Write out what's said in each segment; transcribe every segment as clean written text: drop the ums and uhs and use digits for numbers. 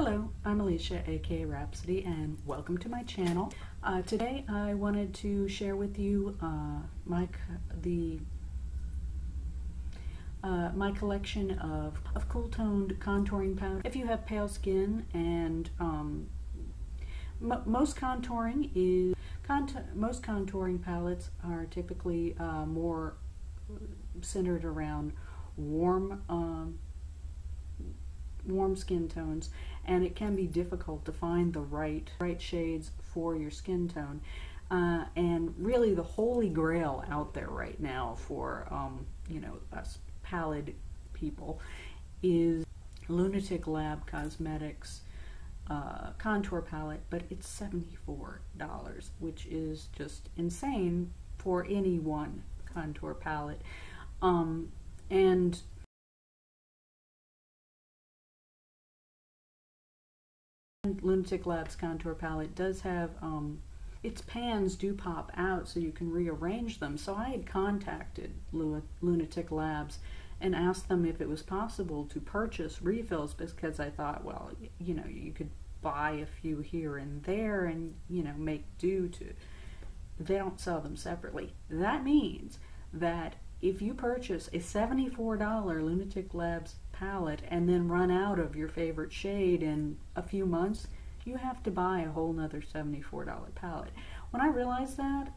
Hello, I'm Alisha, aka Rhapsody, and welcome to my channel. Today I wanted to share with you my collection of cool-toned contouring powder. If you have pale skin and most contouring palettes are typically more centered around warm skin tones, and it can be difficult to find the right shades for your skin tone. And really the holy grail out there right now for us pallid people is Lunatic Lab Cosmetics contour palette, but it's $74, which is just insane for any one contour palette. And Lunatic Lab's contour palette does have its pans do pop out, so you can rearrange them. So I had contacted Lunatic Labs and asked them if it was possible to purchase refills, because I thought, well, you could buy a few here and there and make do to. They don't sell them separately. That means that if you purchase a $74 Lunatic Labs palette and then run out of your favorite shade in a few months, you have to buy a whole nother $74 palette. When I realized that,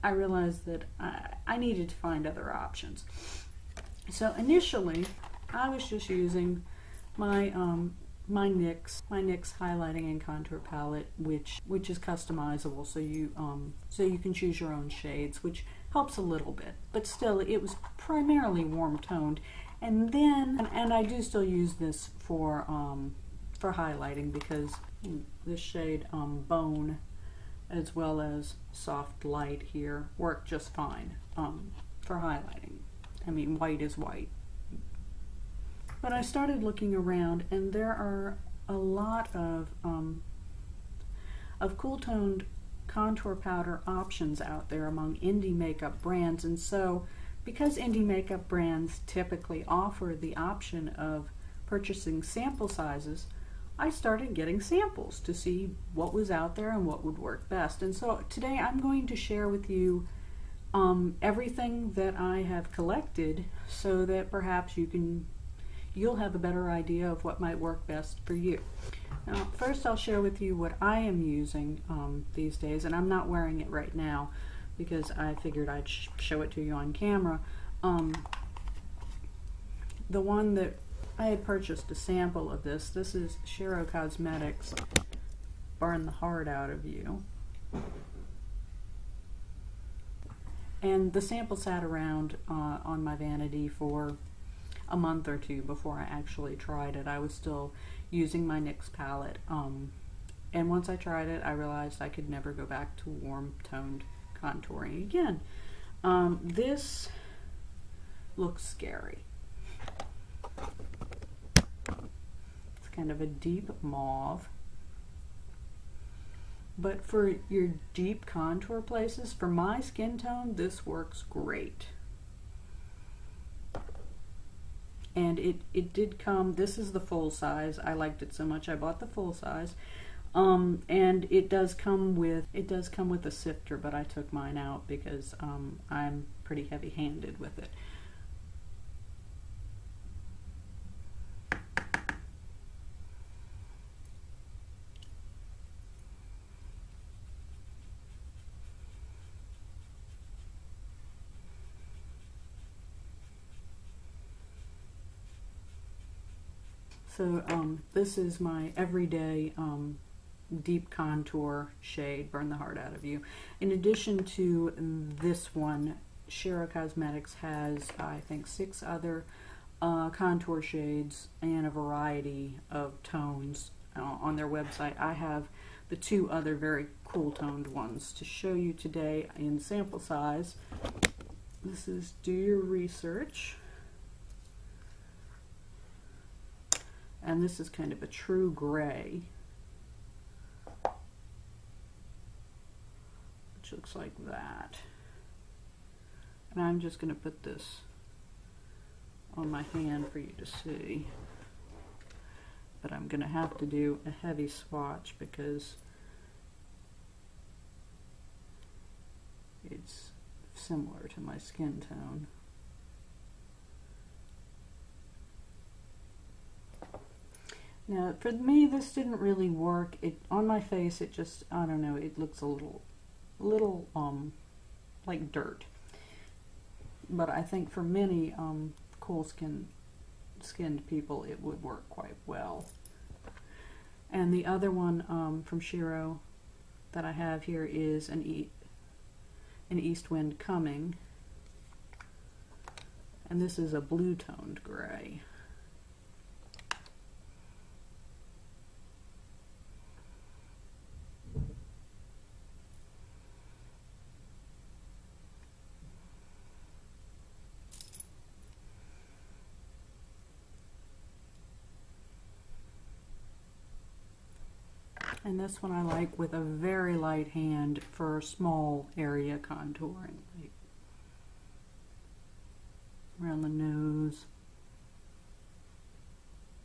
I needed to find other options. So initially, I was just using my my NYX highlighting and contour palette, which is customizable, so you can choose your own shades, which helps a little bit, but still it was primarily warm toned. And then I do still use this for highlighting, because this shade Bone as well as Soft Light here work just fine for highlighting. I mean, white is white. But I started looking around, and there are a lot of cool-toned contour powder options out there among indie makeup brands. And so, because indie makeup brands typically offer the option of purchasing sample sizes, I started getting samples to see what was out there and what would work best. And so today I'm going to share with you everything that I have collected, so that perhaps you'll have a better idea of what might work best for you. Now, first I'll share with you what I am using these days, and I'm not wearing it right now because I figured I'd show it to you on camera. The one that I had purchased a sample of this is Shiro Cosmetics Burn the Heart Out of You. And the sample sat around on my vanity for a month or two before I actually tried it. I was still using my NYX palette, and once I tried it, I realized I could never go back to warm toned contouring again. This looks scary. It's kind of a deep mauve, but for your deep contour places, for my skin tone, this works great. And it did come, this is the full size. I liked it so much I bought the full size. And it does come with a sifter, but I took mine out because I'm pretty heavy-handed with it. So this is my everyday deep contour shade, Burn the Heart Out of You. In addition to this one, Shiro Cosmetics has, I think, 6 other contour shades and a variety of tones on their website. I have the 2 other very cool toned ones to show you today in sample size. This is Do Your Research. And this is kind of a true gray, which looks like that. And I'm just going to put this on my hand for you to see. but I'm going to have to do a heavy swatch because it's similar to my skin tone. Now, for me, this didn't really work. On my face, it just, I don't know, it looks a little like dirt. But I think for many cool skinned people, it would work quite well. And the other one from Shiro that I have here is an East Wind Coming, and this is a blue toned gray. And this one I like with a very light hand for small area contouring, like around the nose,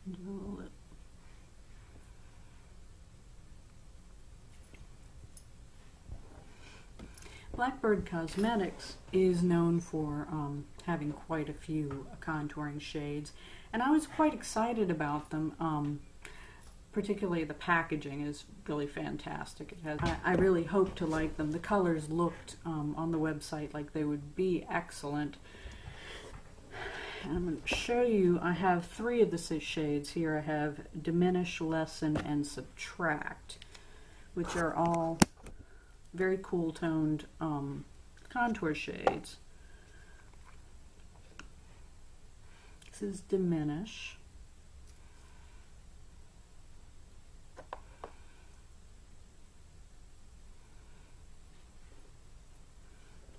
into the lip. Blackbird Cosmetics is known for having quite a few contouring shades, and I was quite excited about them. Particularly the packaging is really fantastic. I really hope to like them. The colors looked on the website like they would be excellent. And I'm going to show you, I have 3 of the shades here. I have Diminish, Lessen, and Subtract, which are all very cool toned contour shades. This is Diminish.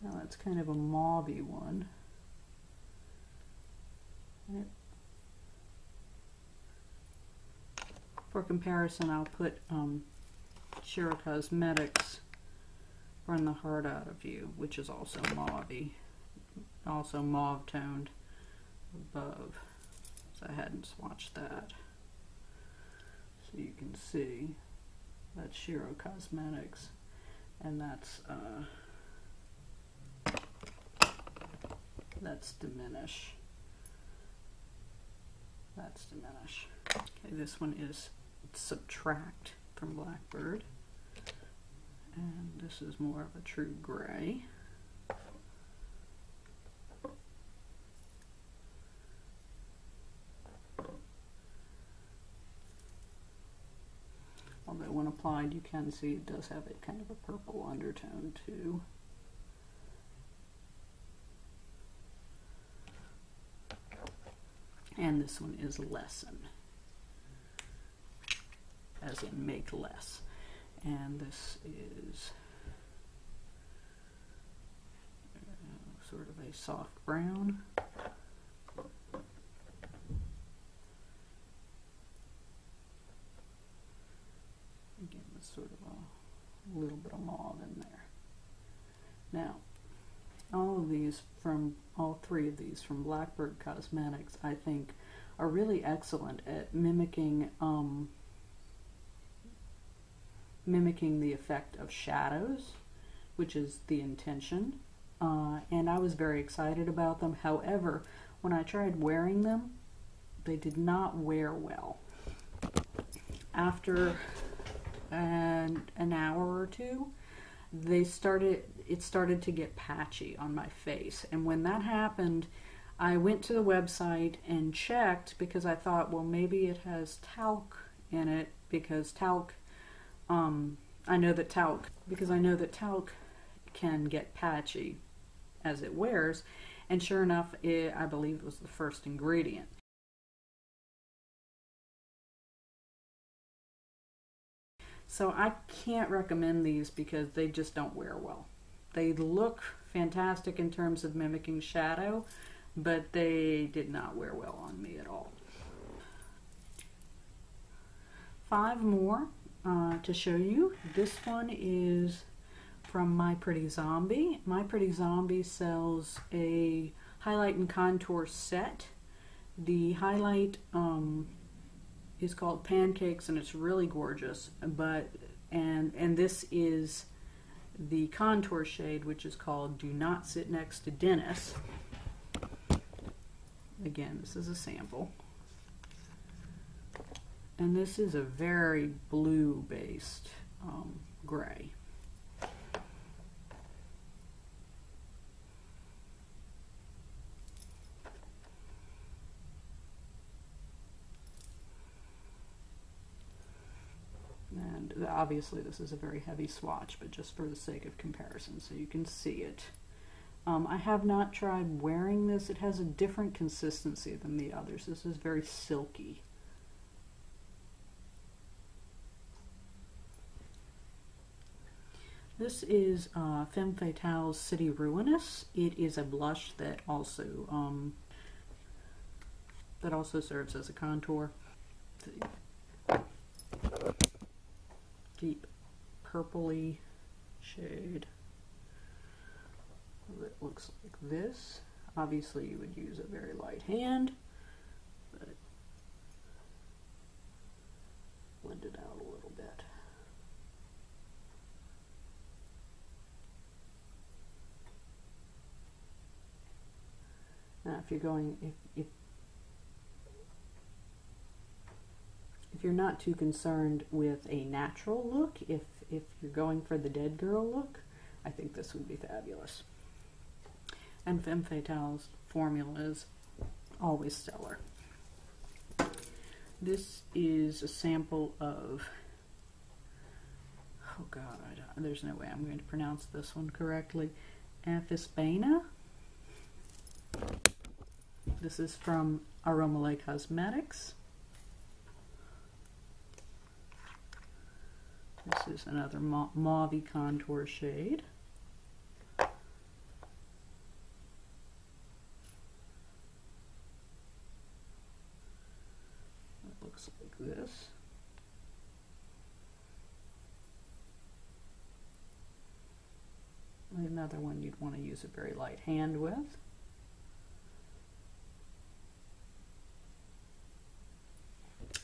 Now that's kind of a mauve-y one. For comparison, I'll put Shiro Cosmetics Burn the Heart Out of You, which is also mauve-y, also mauve toned above. So I hadn't swatched that. So you can see that's Shiro Cosmetics, and that's Diminish. That's Diminish. Okay, this one is Subtract from Blackbird. And this is more of a true gray. Although when applied, you can see it does have a kind of a purple undertone too. And this one is Lessen, as in make less. And this is sort of a soft brown. Again, with sort of a little bit of mauve in there. Now, all 3 of these from Blackbird Cosmetics, I think, are really excellent at mimicking the effect of shadows, which is the intention. And I was very excited about them. However, when I tried wearing them, they did not wear well. After an hour or 2, it started to get patchy on my face. And when that happened, I went to the website and checked, because I thought, well, maybe it has talc in it, because talc, I know that talc can get patchy as it wears, and sure enough, I believe it was the first ingredient. So I can't recommend these because they just don't wear well. They look fantastic in terms of mimicking shadow, but they did not wear well on me at all. 5 more to show you. This one is from My Pretty Zombie. My Pretty Zombie sells a highlight and contour set. The highlight is called Pancakes, and it's really gorgeous. And this is the contour shade, which is called Do Not Sit Next to Dennis. Again, this is a sample. And this is a very blue-based gray. And obviously this is a very heavy swatch, but just for the sake of comparison so you can see it. I have not tried wearing this. It has a different consistency than the others. This is very silky. This is Femme Fatale's City Ruinous. It is a blush that also serves as a contour. Deep purpley shade. It looks like this. Obviously you would use a very light hand, but blend it out a little bit. Now if you're going, if you're not too concerned with a natural look, if you're going for the dead girl look, I think this would be fabulous. And Femme Fatale's formula is always stellar. This is a sample of, oh god, there's no way I'm going to pronounce this one correctly, Fyrinnae. This is from Aromaleigh Cosmetics. This is another mauve contour shade. It looks like this. Another one you'd want to use a very light hand with.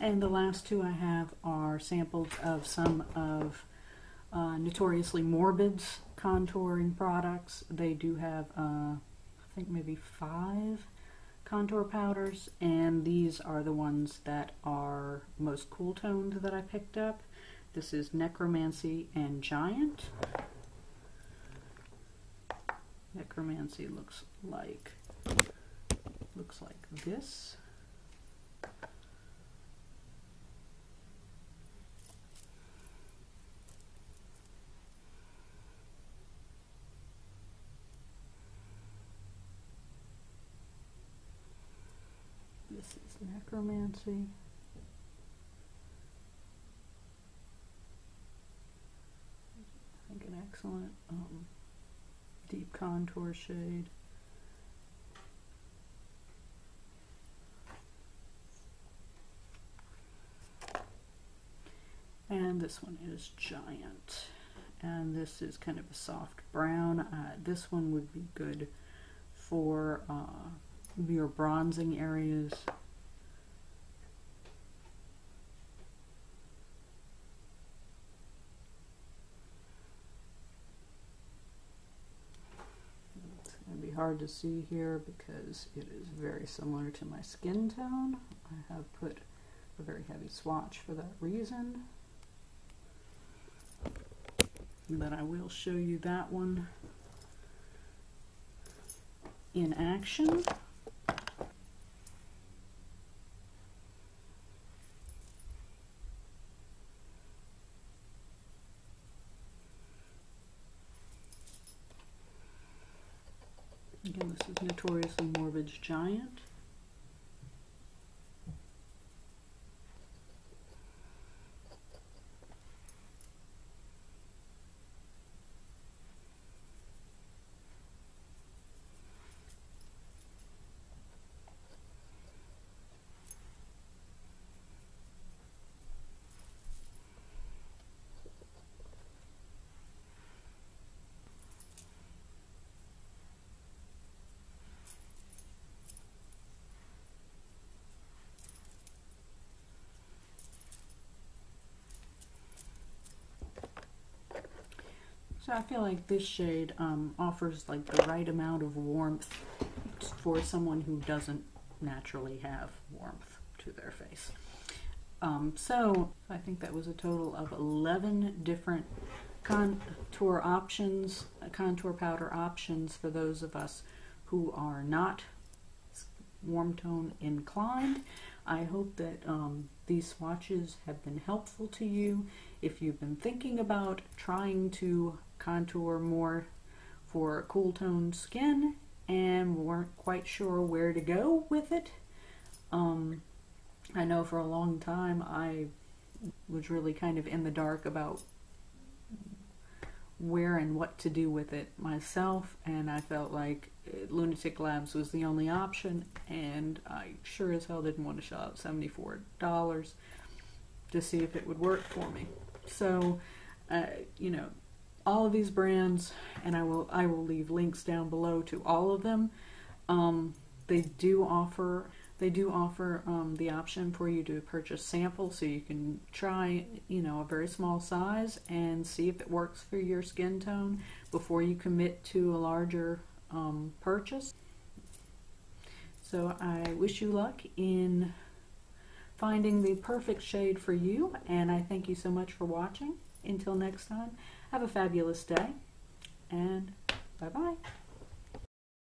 And the last two I have are samples of some of Notoriously Morbid's contouring products. They do have, I think maybe 5 contour powders, and these are the ones that are most cool toned that I picked up. This is Necromancy and Giant. Necromancy looks like this. This is Necromancy. I think an excellent deep contour shade. And this one is Giant. And this is kind of a soft brown. This one would be good for your bronzing areas. It's going to be hard to see here because it is very similar to my skin tone. I have put a very heavy swatch for that reason. But I will show you that one in action. Again, this is Notoriously Morbid's Giant. So I feel like this shade offers like the right amount of warmth for someone who doesn't naturally have warmth to their face. So I think that was a total of 11 different contour options, contour powder options for those of us who are not warm tone inclined. I hope that these swatches have been helpful to you. If you've been thinking about trying to contour more for cool toned skin and weren't quite sure where to go with it, I know for a long time I was really kind of in the dark about where and what to do with it myself, and I felt like Lunatic Labs was the only option, and I sure as hell didn't want to shell out $74 to see if it would work for me. So, you know, all of these brands, and I will leave links down below to all of them. They do offer the option for you to purchase samples, so you can try, you know, a very small size and see if it works for your skin tone before you commit to a larger purchase. So I wish you luck in finding the perfect shade for you, and I thank you so much for watching. Until next time, have a fabulous day, and bye-bye.